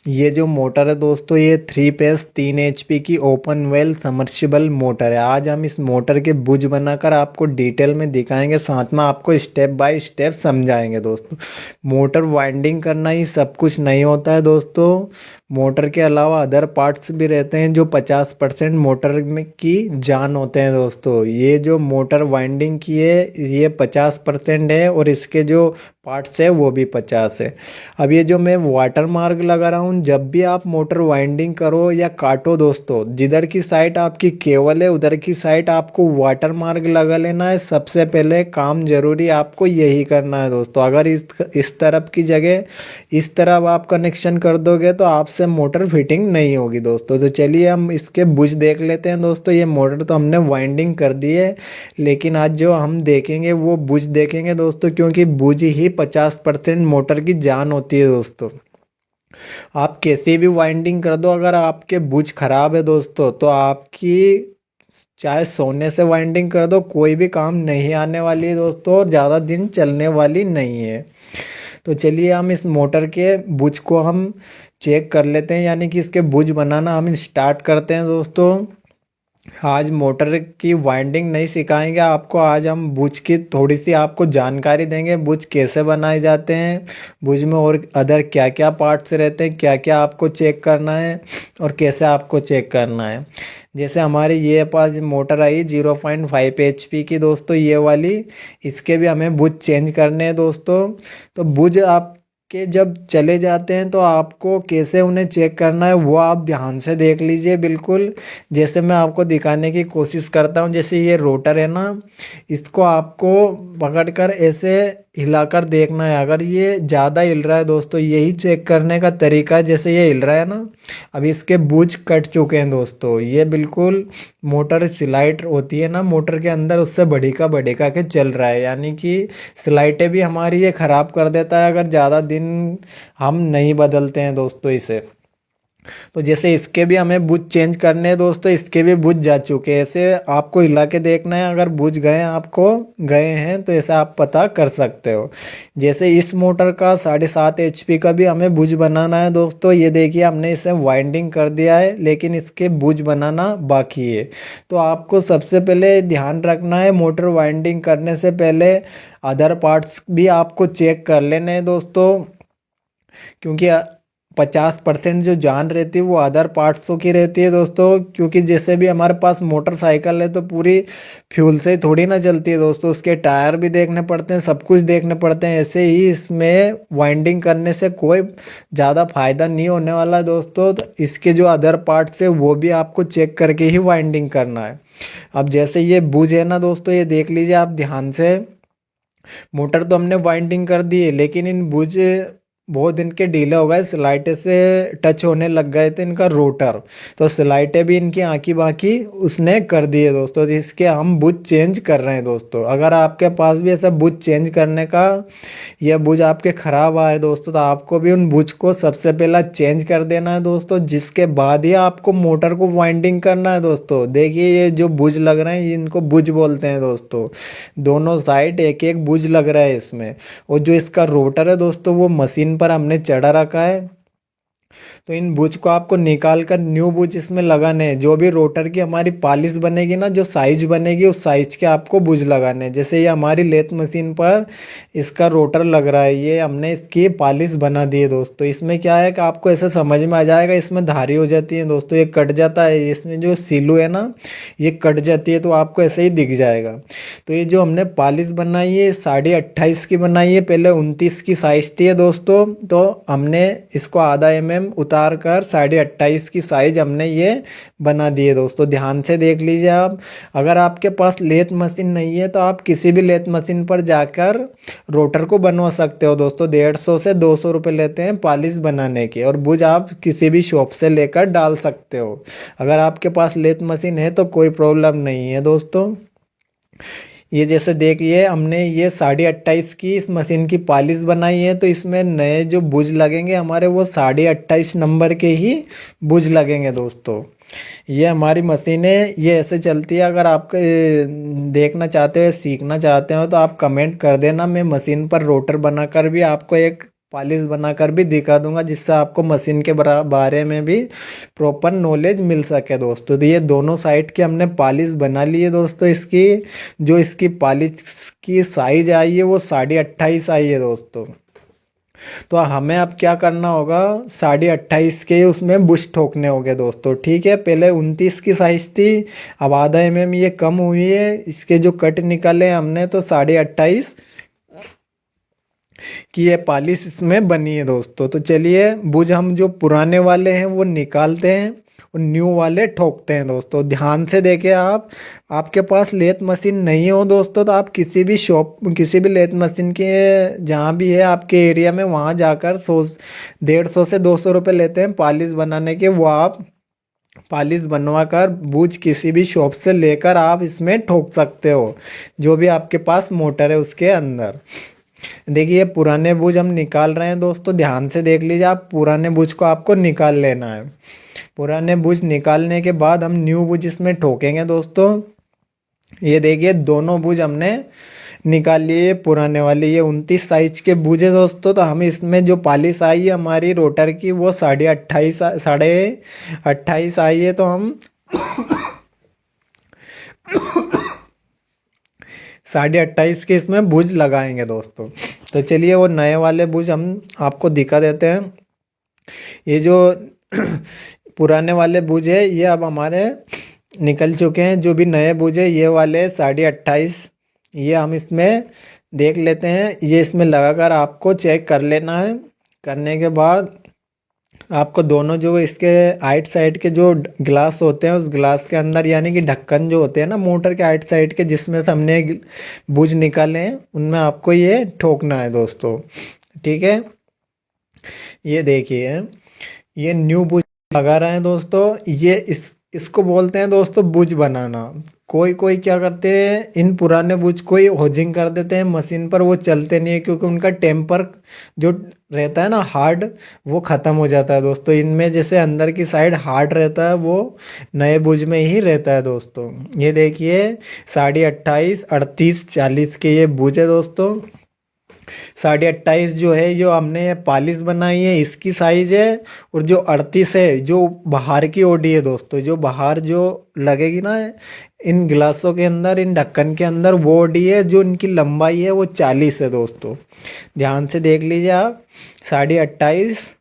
ये जो मोटर है दोस्तों, ये 3 फेस 3 HP की ओपन वेल समर्सिबल मोटर है। आज हम इस मोटर के बुझ बनाकर आपको डिटेल में दिखाएंगे, साथ में आपको स्टेप बाय स्टेप समझाएंगे दोस्तों। मोटर वाइंडिंग करना ही सब कुछ नहीं होता है दोस्तों। मोटर के अलावा अदर पार्ट्स भी रहते हैं जो 50% मोटर में की जान होते हैं दोस्तों। ये जो मोटर वाइंडिंग की है ये 50% है, और इसके जो पार्ट्स है वो भी 50 है। अब ये जो मैं वाटर मार्क लगा रहा हूँ, जब भी आप मोटर वाइंडिंग करो या काटो दोस्तों, जिधर की साइड आपकी केबल है उधर की साइड आपको वाटर मार्क लगा लेना है। सबसे पहले काम जरूरी आपको यही करना है दोस्तों। अगर इस तरफ की जगह इस तरफ आप कनेक्शन कर दोगे तो आपसे मोटर फिटिंग नहीं होगी दोस्तों। तो चलिए हम इसके बुश देख लेते हैं दोस्तों। ये मोटर तो हमने वाइंडिंग कर दी है, लेकिन आज जो हम देखेंगे वो बुश देखेंगे दोस्तों, क्योंकि बुश ही 50% मोटर की जान होती है दोस्तों। आप कैसे भी वाइंडिंग कर दो, अगर आपके बुश खराब है दोस्तों तो आपकी चाहे सोने से वाइंडिंग कर दो कोई भी काम नहीं आने वाली है दोस्तों, और ज़्यादा दिन चलने वाली नहीं है। तो चलिए हम इस मोटर के बुश को हम चेक कर लेते हैं, यानी कि इसके बुश बनाना हम स्टार्ट करते हैं दोस्तों। आज मोटर की वाइंडिंग नहीं सिखाएंगे आपको, आज हम बुश की थोड़ी सी आपको जानकारी देंगे। बुश कैसे बनाए जाते हैं, बुश में और अदर क्या क्या पार्ट्स रहते हैं, क्या क्या आपको चेक करना है और कैसे आपको चेक करना है। जैसे हमारी ये पास मोटर आई 0.5 HP की दोस्तों, ये वाली, इसके भी हमें बुश चेंज करने हैं दोस्तों। तो बुश आप के जब चले जाते हैं तो आपको कैसे उन्हें चेक करना है वो आप ध्यान से देख लीजिए बिल्कुल। जैसे मैं आपको दिखाने की कोशिश करता हूँ, जैसे ये रोटर है ना, इसको आपको पकड़कर ऐसे हिलाकर देखना है। अगर ये ज़्यादा हिल रहा है दोस्तों, यही चेक करने का तरीका है। जैसे ये हिल रहा है ना, अब इसके बुश कट चुके हैं दोस्तों। ये बिल्कुल मोटर स्लाइड होती है ना मोटर के अंदर, उससे बढ़ी का के चल रहा है, यानी कि स्लाइटें भी हमारी ये ख़राब कर देता है अगर ज़्यादा दिन हम नहीं बदलते हैं दोस्तों इसे। तो जैसे इसके भी हमें बुश चेंज करने हैं दोस्तों, इसके भी बुश जा चुके हैं। ऐसे आपको हिला के देखना है, अगर बुश गए आपको गए हैं तो ऐसा आप पता कर सकते हो। जैसे इस मोटर का 7.5 HP का भी हमें बुश बनाना है दोस्तों। ये देखिए हमने इसे वाइंडिंग कर दिया है, लेकिन इसके बुश बनाना बाकी है। तो आपको सबसे पहले ध्यान रखना है, मोटर वाइंडिंग करने से पहले अदर पार्ट्स भी आपको चेक कर लेने हैं दोस्तों, क्योंकि 50% जो जान रहती है वो अदर पार्ट्सों की रहती है दोस्तों। क्योंकि जैसे भी हमारे पास मोटरसाइकिल है तो पूरी फ्यूल से थोड़ी ना चलती है दोस्तों, उसके टायर भी देखने पड़ते हैं, सब कुछ देखने पड़ते हैं। ऐसे ही इसमें वाइंडिंग करने से कोई ज़्यादा फायदा नहीं होने वाला है दोस्तों। तो इसके जो अदर पार्ट्स है वो भी आपको चेक करके ही वाइंडिंग करना है। अब जैसे ये बुझ है ना दोस्तों, ये देख लीजिए आप ध्यान से। मोटर तो हमने वाइंडिंग कर दी है, लेकिन इन बुझ बहुत दिन के डीले हो गए, स्लाइटें से टच होने लग गए थे इनका रोटर। तो स्लाइटें भी इनकी आँखी बाँकी उसने कर दी है दोस्तों। तो इसके हम बुझ चेंज कर रहे हैं दोस्तों। अगर आपके पास भी ऐसा बुझ चेंज करने का या बुझ आपके ख़राब आए दोस्तों, तो आपको भी उन बुझ को सबसे पहला चेंज कर देना है दोस्तों। जिसके बाद ही आपको मोटर को वाइंडिंग करना है दोस्तों। देखिए ये जो बुझ लग रहे हैं इनको बुझ बोलते हैं दोस्तों। दोनों साइड एक एक बुझ लग रहा है इसमें। और जो इसका रोटर है दोस्तों वो मशीन पर हमने चढ़ा रखा है। तो इन बुच को आपको निकाल कर न्यू बुच इसमें लगाने हैं। जो भी रोटर की हमारी पॉलिश बनेगी ना, जो साइज बनेगी उस साइज के आपको बुच लगाने हैं। जैसे ये हमारी लेथ मशीन पर इसका रोटर लग रहा है, ये हमने इसकी पॉलिश बना दी है दोस्तों। इसमें क्या है कि आपको ऐसे समझ में आ जाएगा, इसमें धारी हो जाती है दोस्तों, ये कट जाता है, इसमें जो सीलू है ना ये कट जाती है, तो आपको ऐसे ही दिख जाएगा। तो ये जो हमने पॉलिश बनाई है 28.5 की बनाई है, पहले 29 की साइज थी दोस्तों। तो हमने इसको आधा mm उतार कर 28.5 की साइज हमने ये बना दी है दोस्तों। ध्यान से देख लीजिए आप। अगर आपके पास लेथ मशीन नहीं है तो आप किसी भी लेथ मशीन पर जाकर रोटर को बनवा सकते हो दोस्तों। 150 से 200 रुपये लेते हैं पॉलिश बनाने के, और बुझ आप किसी भी शॉप से लेकर डाल सकते हो। अगर आपके पास लेथ मशीन है तो कोई प्रॉब्लम नहीं है दोस्तों। ये जैसे देखिए हमने ये 28.5 की इस मशीन की पॉलिश बनाई है, तो इसमें नए जो बुझ लगेंगे हमारे वो 28.5 नंबर के ही बुझ लगेंगे दोस्तों। ये हमारी मशीन है, ये ऐसे चलती है। अगर आप देखना चाहते हो सीखना चाहते हो तो आप कमेंट कर देना, मैं मशीन पर रोटर बनाकर भी आपको एक पॉलिश बनाकर भी दिखा दूंगा, जिससे आपको मशीन के बारे में भी प्रॉपर नॉलेज मिल सके दोस्तों। तो ये दोनों साइड की हमने पॉलिश बना ली है दोस्तों। इसकी जो इसकी पॉलिश की साइज आई है वो 28.5 आई है दोस्तों। तो हमें अब क्या करना होगा, 28.5 के उसमें बुश ठोकने होंगे दोस्तों। ठीक है, पहले 29 की साइज थी, अब आधा ये कम हुई है। इसके जो कट निकाले हमने तो 28.5 कि ये पॉलिश इसमें बनी है दोस्तों। तो चलिए बुझ हम जो पुराने वाले हैं वो निकालते हैं और न्यू वाले ठोकते हैं दोस्तों। ध्यान से देखें आप, आपके पास लेथ मशीन नहीं हो दोस्तों तो आप किसी भी शॉप, किसी भी लेथ मशीन के जहाँ भी है आपके एरिया में, वहाँ जाकर 150 से 200 रुपये लेते हैं पॉलिश बनाने के। वो आप पॉलिश बनवा कर बूझ किसी भी शॉप से लेकर आप इसमें ठोक सकते हो, जो भी आपके पास मोटर है उसके अंदर। देखिए पुराने बूझ हम निकाल रहे हैं दोस्तों, ध्यान से देख लीजिए आप, पुराने बूझ को आपको निकाल लेना है। पुराने बूझ निकालने के बाद हम न्यू बूझ इसमें ठोकेंगे दोस्तों। ये देखिए दोनों बूझ हमने निकाल लिए पुराने वाले, ये 29 साइज के बूझ है दोस्तों। तो हम इसमें जो पॉलिश आई है हमारी रोटर की वो 28.5 आई है। तो हम 28.5 के इसमें बूझ लगाएंगे दोस्तों। तो चलिए वो नए वाले बूझ हम आपको दिखा देते हैं। ये जो पुराने वाले बूझ है ये अब हमारे निकल चुके हैं। जो भी नए बूझ है ये वाले 28.5, ये हम इसमें देख लेते हैं। ये इसमें लगाकर आपको चेक कर लेना है। करने के बाद आपको दोनों जो इसके आइट साइड के जो ग्लास होते हैं उस ग्लास के अंदर, यानी कि ढक्कन जो होते हैं ना मोटर के आइट साइड के, जिसमें से हमने बूझ निकाले हैं, उनमें आपको ये ठोकना है दोस्तों। ठीक है, ये देखिए ये न्यू बूझ लगा रहे हैं दोस्तों। ये इसको बोलते हैं दोस्तों बुझ बनाना। कोई कोई क्या करते हैं, इन पुराने बुझ को ही होजिंग कर देते हैं मशीन पर, वो चलते नहीं है क्योंकि उनका टेम्पर जो रहता है ना हार्ड, वो ख़त्म हो जाता है दोस्तों। इनमें जैसे अंदर की साइड हार्ड रहता है, वो नए बुझ में ही रहता है दोस्तों। ये देखिए 28.5, 38, 40 के ये बुझ है दोस्तों। 28.5 जो है जो हमने पॉलिश बनाई है इसकी साइज है, और जो 38 है जो बाहर की ओडी है दोस्तों, जो बाहर जो लगेगी ना इन गिलासों के अंदर, इन ढक्कन के अंदर, वो ओडी है। जो इनकी लंबाई है वो 40 है दोस्तों। ध्यान से देख लीजिए आप, 28.5,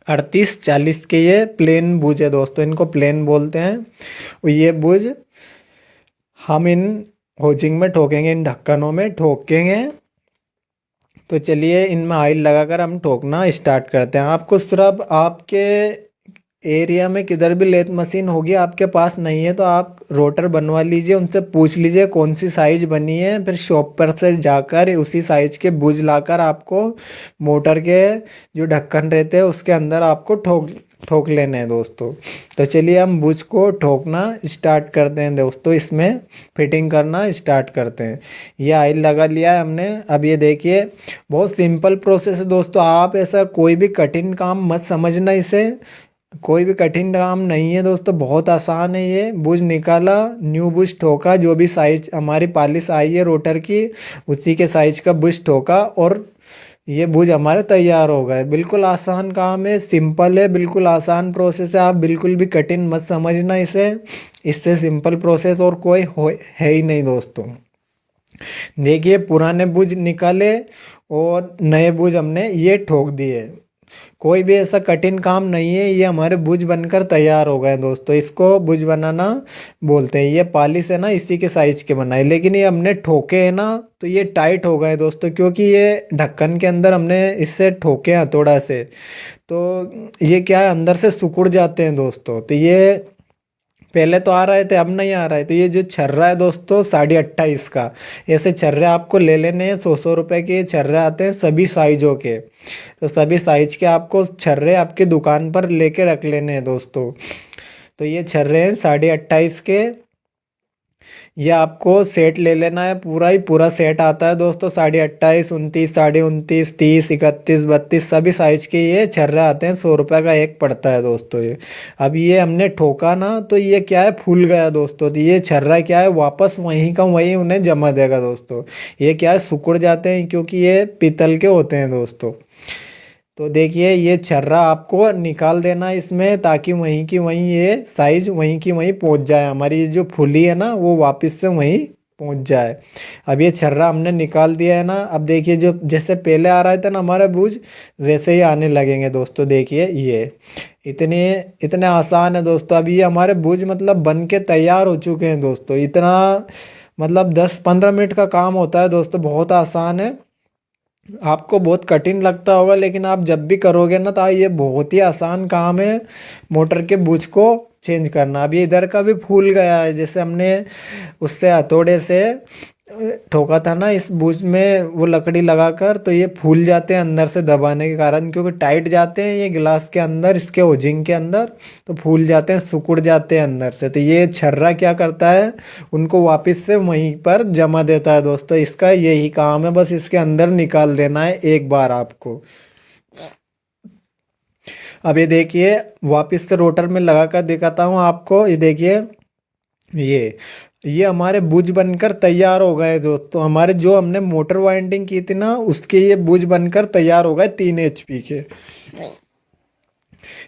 38, 40 के ये प्लेन बुझ है दोस्तों, इनको प्लेन बोलते हैं। और ये बुझ हम इन होजिंग में ठोकेंगे, इन ढक्कनों में ठोकेंगे। तो चलिए इनमें ऑयल लगाकर हम ठोकना स्टार्ट करते हैं। आपको सिर्फ आपके एरिया में किधर भी लेथ मशीन होगी, आपके पास नहीं है तो आप रोटर बनवा लीजिए, उनसे पूछ लीजिए कौन सी साइज बनी है, फिर शॉप पर से जाकर उसी साइज के बुझ लाकर आपको मोटर के जो ढक्कन रहते हैं उसके अंदर आपको ठोक लेने हैं दोस्तों। तो चलिए हम बुझ को ठोकना स्टार्ट करते हैं दोस्तों, इसमें फिटिंग करना स्टार्ट करते हैं। ये ऑयल लगा लिया है हमने। अब ये देखिए बहुत सिंपल प्रोसेस है दोस्तों, आप ऐसा कोई भी कठिन काम मत समझना, इसे कोई भी कठिन काम नहीं है दोस्तों, बहुत आसान है। ये बुझ निकाला, न्यू बुझ ठोका, जो भी साइज हमारी पॉलिश आई है रोटर की उसी के साइज का बुझ ठोका, और ये बुझ हमारे तैयार हो गए। बिल्कुल आसान काम है, सिंपल है, बिल्कुल आसान प्रोसेस है। आप बिल्कुल भी कठिन मत समझना इसे, इससे सिंपल प्रोसेस और कोई है ही नहीं दोस्तों। देखिए पुराने बुझ निकाले और नए बुझ हमने ये ठोक दिए। कोई भी ऐसा कठिन काम नहीं है, ये हमारे बुझ बनकर तैयार हो गए दोस्तों। इसको बुझ बनाना बोलते हैं। ये पॉलिश है ना इसी के साइज के बनाए, लेकिन ये हमने ठोके हैं ना तो ये टाइट हो गए दोस्तों, क्योंकि ये ढक्कन के अंदर हमने इससे ठोके हथौड़ा से, तो ये क्या है अंदर से सिकुड़ जाते हैं दोस्तों। तो ये पहले तो आ रहे थे अब नहीं आ रहा है। तो ये जो छर्रा है दोस्तों 28.5 का, ऐसे छर्रे आपको ले लेने हैं। 100 रुपये के छर्रे आते हैं सभी साइजों के, तो सभी साइज के आपको छर्रे आपकी दुकान पर लेके रख लेने हैं दोस्तों। तो ये छर्रे हैं 28.5 के, ये आपको सेट ले लेना है। पूरा ही पूरा सेट आता है दोस्तों, 28.5, 29, 29.5, 30, 31, 32 सभी साइज के ये छर्रे आते हैं। 100 रुपये का एक पड़ता है दोस्तों ये। अब ये हमने ठोका ना तो ये क्या है फूल गया दोस्तों, तो ये छर्रा क्या है वापस वहीं का वहीं उन्हें जमा देगा दोस्तों। ये क्या है सिकुड़ जाते हैं क्योंकि ये पीतल के होते हैं दोस्तों। तो देखिए ये छर्रा आपको निकाल देना है इसमें, ताकि वहीं की वहीं ये साइज वहीं की वहीं पहुंच जाए, हमारी ये जो फुली है ना वो वापस से वहीं पहुंच जाए। अब ये छर्रा हमने निकाल दिया है ना, अब देखिए जो जैसे पहले आ रहा था ना हमारा बूझ, वैसे ही आने लगेंगे दोस्तों। देखिए ये इतने इतने आसान है दोस्तों। अब ये हमारे बूझ मतलब बन के तैयार हो चुके हैं दोस्तों। इतना मतलब 10-15 मिनट का काम होता है दोस्तों, बहुत आसान है। आपको बहुत कठिन लगता होगा, लेकिन आप जब भी करोगे ना तो ये बहुत ही आसान काम है मोटर के बुझ को चेंज करना। अब ये इधर का भी फूल गया है, जैसे हमने उससे हथौड़े से ठोका था ना इस बुझ में वो लकड़ी लगाकर, तो ये फूल जाते हैं अंदर से दबाने के कारण, क्योंकि टाइट जाते हैं ये गिलास के अंदर, इसके होजिंग के अंदर, तो फूल जाते हैं, सिकुड़ जाते हैं अंदर से। तो ये छर्रा क्या करता है, उनको वापस से वहीं पर जमा देता है दोस्तों। इसका यही काम है, बस इसके अंदर निकाल देना है एक बार आपको। अब ये देखिए वापस से रोटर में लगा कर दिखाता हूँ आपको। ये देखिए ये ये हमारे बुझ बनकर तैयार हो गए दोस्तों। हमारे जो हमने मोटर वाइंडिंग की थी ना उसके ये बुझ बनकर तैयार हो गए 3 HP के।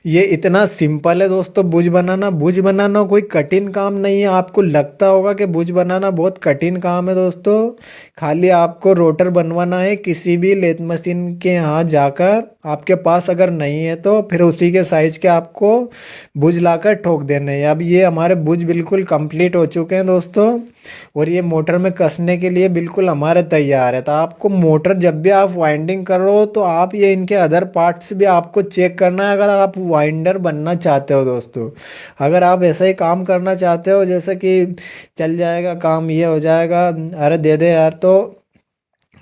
ये इतना सिंपल है दोस्तों बुझ बनाना। बुझ बनाना कोई कठिन काम नहीं है। आपको लगता होगा कि बुझ बनाना बहुत कठिन काम है दोस्तों। खाली आपको रोटर बनवाना है किसी भी लेथ मशीन के यहाँ जाकर, आपके पास अगर नहीं है तो फिर उसी के साइज के आपको बुझ लाकर ठोक देने हैं। अब ये हमारे बुझ बिल्कुल कंप्लीट हो चुके हैं दोस्तों, और ये मोटर में कसने के लिए बिल्कुल हमारे तैयार है। तो आपको मोटर जब भी आप वाइंडिंग कर रहे हो तो आप ये इनके अदर पार्ट्स भी आपको चेक करना है, अगर आप वाइंडर बनना चाहते हो दोस्तों। अगर आप ऐसा ही काम करना चाहते हो जैसे कि चल जाएगा काम, ये हो जाएगा, अरे दे दे यार, तो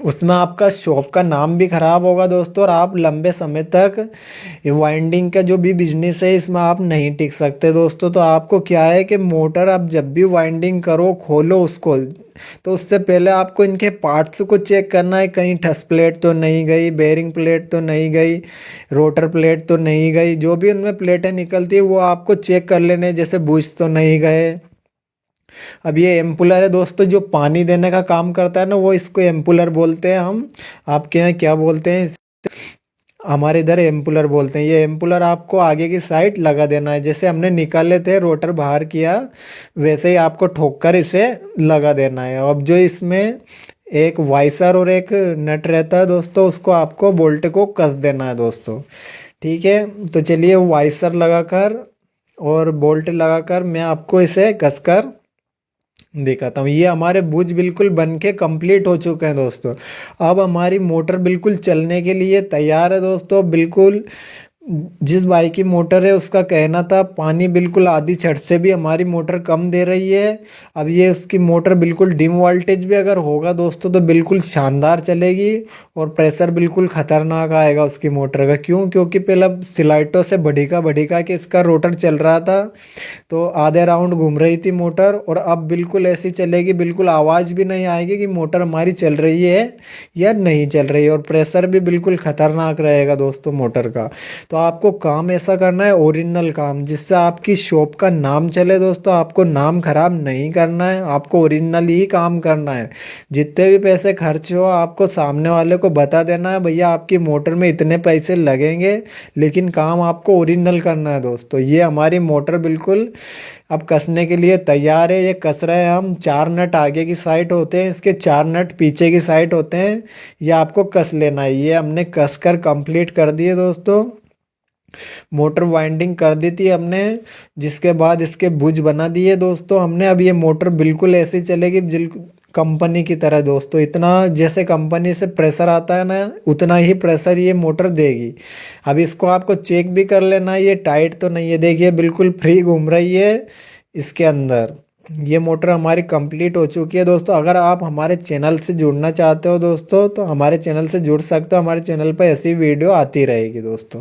उसमें आपका शॉप का नाम भी खराब होगा दोस्तों, और आप लंबे समय तक ये वाइंडिंग का जो भी बिजनेस है इसमें आप नहीं टिक सकते दोस्तों। तो आपको क्या है कि मोटर आप जब भी वाइंडिंग करो, खोलो उसको, तो उससे पहले आपको इनके पार्ट्स को चेक करना है, कहीं ठस प्लेट तो नहीं गई, बेरिंग प्लेट तो नहीं गई, रोटर प्लेट तो नहीं गई, जो भी उनमें प्लेटें निकलती है वो आपको चेक कर लेने, जैसे बूझ तो नहीं गए। अब ये एम्पुलर है दोस्तों, जो पानी देने का काम करता है ना, वो इसको एम्पुलर बोलते हैं हम। आपके यहाँ क्या बोलते हैं, हमारे इधर एम्पुलर बोलते हैं। ये एम्पुलर आपको आगे की साइड लगा देना है, जैसे हमने निकाले थे रोटर बाहर किया वैसे ही आपको ठोक कर इसे लगा देना है। अब जो इसमें एक वाइसर और एक नट रहता है दोस्तों, उसको आपको बोल्ट को कस देना है दोस्तों। ठीक है, तो चलिए वाइसर लगाकर और बोल्ट लगाकर मैं आपको इसे कसकर दिखाता हूँ। ये हमारे बुझ बिल्कुल बन के कंप्लीट हो चुके हैं दोस्तों। अब हमारी मोटर बिल्कुल चलने के लिए तैयार है दोस्तों। बिल्कुल जिस भाई की मोटर है उसका कहना था पानी बिल्कुल आधी छड़ से भी हमारी मोटर कम दे रही है। अब ये उसकी मोटर बिल्कुल डिम वोल्टेज भी अगर होगा दोस्तों तो बिल्कुल शानदार चलेगी, और प्रेशर बिल्कुल खतरनाक आएगा उसकी मोटर का। क्यों? क्योंकि पहले स्लाइटों से बढ़िका के इसका रोटर चल रहा था, तो आधे राउंड घूम रही थी मोटर, और अब बिल्कुल ऐसी चलेगी, बिल्कुल आवाज़ भी नहीं आएगी कि मोटर हमारी चल रही है या नहीं चल रही है, और प्रेशर भी बिल्कुल खतरनाक रहेगा दोस्तों मोटर का। तो आपको काम ऐसा करना है ओरिजिनल काम, जिससे आपकी शॉप का नाम चले दोस्तों। आपको नाम खराब नहीं करना है, आपको ओरिजिनल ही काम करना है। जितने भी पैसे खर्च हो आपको सामने वाले को बता देना है, भैया आपकी मोटर में इतने पैसे लगेंगे, लेकिन काम आपको ओरिजिनल करना है दोस्तों। ये हमारी मोटर बिल्कुल अब कसने के लिए तैयार है। ये कस रहे हैं हम। 4 नट आगे की साइड होते हैं इसके, 4 नट पीछे की साइड होते हैं। ये आपको कस लेना है। ये हमने कस कर कंप्लीट कर दिए दोस्तों। मोटर वाइंडिंग कर दी थी हमने, जिसके बाद इसके बुझ बना दिए दोस्तों हमने। अब ये मोटर बिल्कुल ऐसी चलेगी कंपनी की तरह दोस्तों। इतना जैसे कंपनी से प्रेशर आता है ना, उतना ही प्रेशर ये मोटर देगी। अब इसको आपको चेक भी कर लेना है ये टाइट तो नहीं है। देखिए बिल्कुल फ्री घूम रही है इसके अंदर। ये मोटर हमारी कंप्लीट हो चुकी है दोस्तों। अगर आप हमारे चैनल से जुड़ना चाहते हो दोस्तों तो हमारे चैनल से जुड़ सकते हो। हमारे चैनल पर ऐसी वीडियो आती रहेगी दोस्तों।